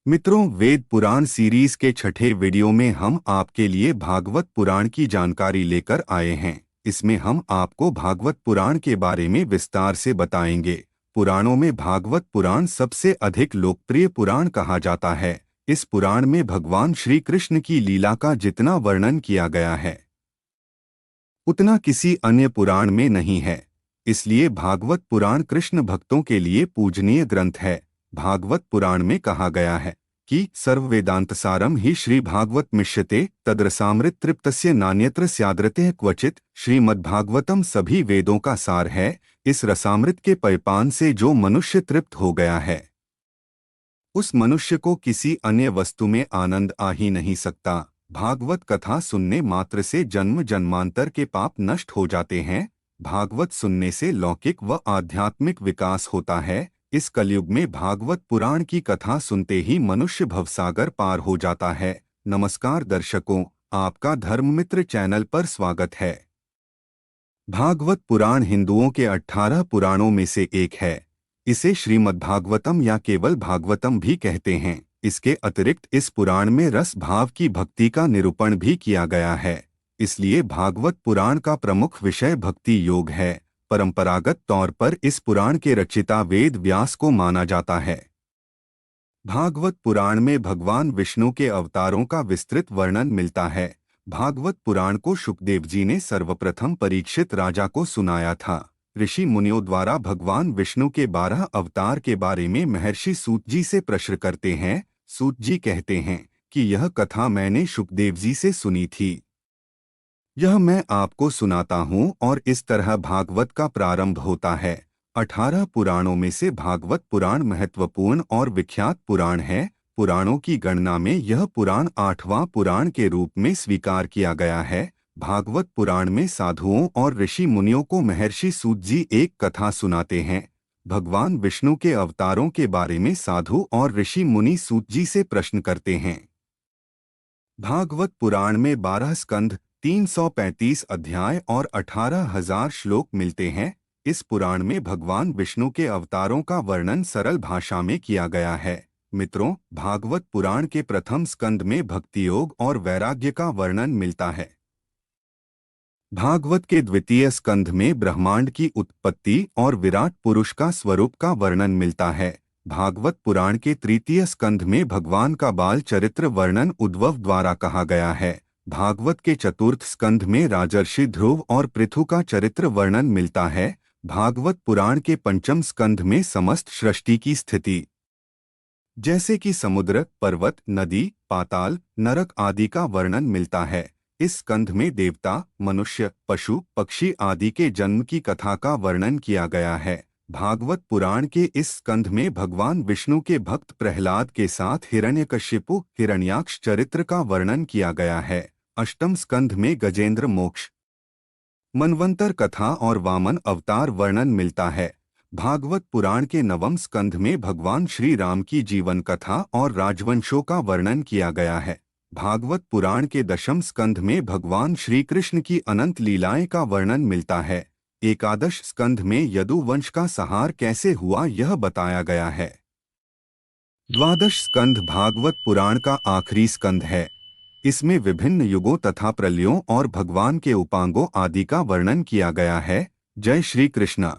मित्रों, वेद पुराण सीरीज के छठे वीडियो में हम आपके लिए भागवत पुराण की जानकारी लेकर आए हैं। इसमें हम आपको भागवत पुराण के बारे में विस्तार से बताएंगे। पुराणों में भागवत पुराण सबसे अधिक लोकप्रिय पुराण कहा जाता है। इस पुराण में भगवान श्री कृष्ण की लीला का जितना वर्णन किया गया है उतना किसी अन्य पुराण में नहीं है। इसलिए भागवत पुराण कृष्ण भक्तों के लिए पूजनीय ग्रंथ है। भागवत पुराण में कहा गया है कि सर्व वेदांत सारम ही श्री भागवत मिष्यते तद्रसामृत तृप्तस्य नान्यत्र स्याद्रते क्वचित। श्रीमद्भागवतम सभी वेदों का सार है। इस रसामृत के पयपान से जो मनुष्य तृप्त हो गया है उस मनुष्य को किसी अन्य वस्तु में आनंद आ ही नहीं सकता। भागवत कथा सुनने मात्र से जन्म जन्मांतर के पाप नष्ट हो जाते हैं। भागवत सुनने से लौकिक व आध्यात्मिक विकास होता है। इस कलयुग में भागवत पुराण की कथा सुनते ही मनुष्य भवसागर पार हो जाता है। नमस्कार दर्शकों, आपका धर्ममित्र चैनल पर स्वागत है। भागवत पुराण हिंदुओं के 18 पुराणों में से एक है। इसे श्रीमद्भागवतम या केवल भागवतम भी कहते हैं। इसके अतिरिक्त इस पुराण में रस भाव की भक्ति का निरूपण भी किया गया है। इसलिए भागवत पुराण का प्रमुख विषय भक्ति योग है। परंपरागत तौर पर इस पुराण के रचयिता वेद व्यास को माना जाता है। भागवत पुराण में भगवान विष्णु के अवतारों का विस्तृत वर्णन मिलता है। भागवत पुराण को शुकदेव जी ने सर्वप्रथम परीक्षित राजा को सुनाया था। ऋषि मुनियों द्वारा भगवान विष्णु के 12 अवतार के बारे में महर्षि सूत जी से प्रश्न करते हैं। सूत जी कहते हैं कि यह कथा मैंने शुकदेव जी से सुनी थी, यह मैं आपको सुनाता हूँ। और इस तरह भागवत का प्रारंभ होता है। 18 पुराणों में से भागवत पुराण महत्वपूर्ण और विख्यात पुराण है। पुराणों की गणना में यह पुराण 8वां पुराण के रूप में स्वीकार किया गया है। भागवत पुराण में साधुओं और ऋषि मुनियों को महर्षि सूत जी एक कथा सुनाते हैं। भगवान विष्णु के अवतारों के बारे में साधु और ऋषि मुनि सूत जी से प्रश्न करते हैं। भागवत पुराण में 12 स्कंध, 335 अध्याय और 18,000 श्लोक मिलते हैं। इस पुराण में भगवान विष्णु के अवतारों का वर्णन सरल भाषा में किया गया है। मित्रों, भागवत पुराण के प्रथम स्कंद में भक्ति योग और वैराग्य का वर्णन मिलता है। भागवत के द्वितीय स्कंध में ब्रह्मांड की उत्पत्ति और विराट पुरुष का स्वरूप का वर्णन मिलता है। भागवत पुराण के तृतीय स्कंध में भगवान का बाल चरित्र वर्णन उद्धव द्वारा कहा गया है। भागवत के चतुर्थ स्कंध में राजर्षि ध्रुव और पृथु का चरित्र वर्णन मिलता है। भागवत पुराण के पंचम स्कंध में समस्त सृष्टि की स्थिति, जैसे कि समुद्र, पर्वत, नदी, पाताल, नरक आदि का वर्णन मिलता है। इस स्कंध में देवता, मनुष्य, पशु, पक्षी आदि के जन्म की कथा का वर्णन किया गया है। भागवत पुराण के इस स्कंध में भगवान विष्णु के भक्त प्रहलाद के साथ हिरण्यकशिपु हिरण्याक्ष चरित्र का वर्णन किया गया है। अष्टम स्कंध में गजेंद्र मोक्ष, मनवंतर कथा और वामन अवतार वर्णन मिलता है। भागवत पुराण के नवम स्कंध में भगवान श्री राम की जीवन कथा और राजवंशों का वर्णन किया गया है। भागवत पुराण के दशम स्कंध में भगवान श्री कृष्ण की अनंत लीलाएं का वर्णन मिलता है। एकादश स्कंध में यदु वंश का संहार कैसे हुआ यह बताया गया है। द्वादश स्कंध भागवत पुराण का आखिरी स्कंध है। इसमें विभिन्न युगों तथा प्रलयों और भगवान के उपांगों आदि का वर्णन किया गया है। जय श्री कृष्ण।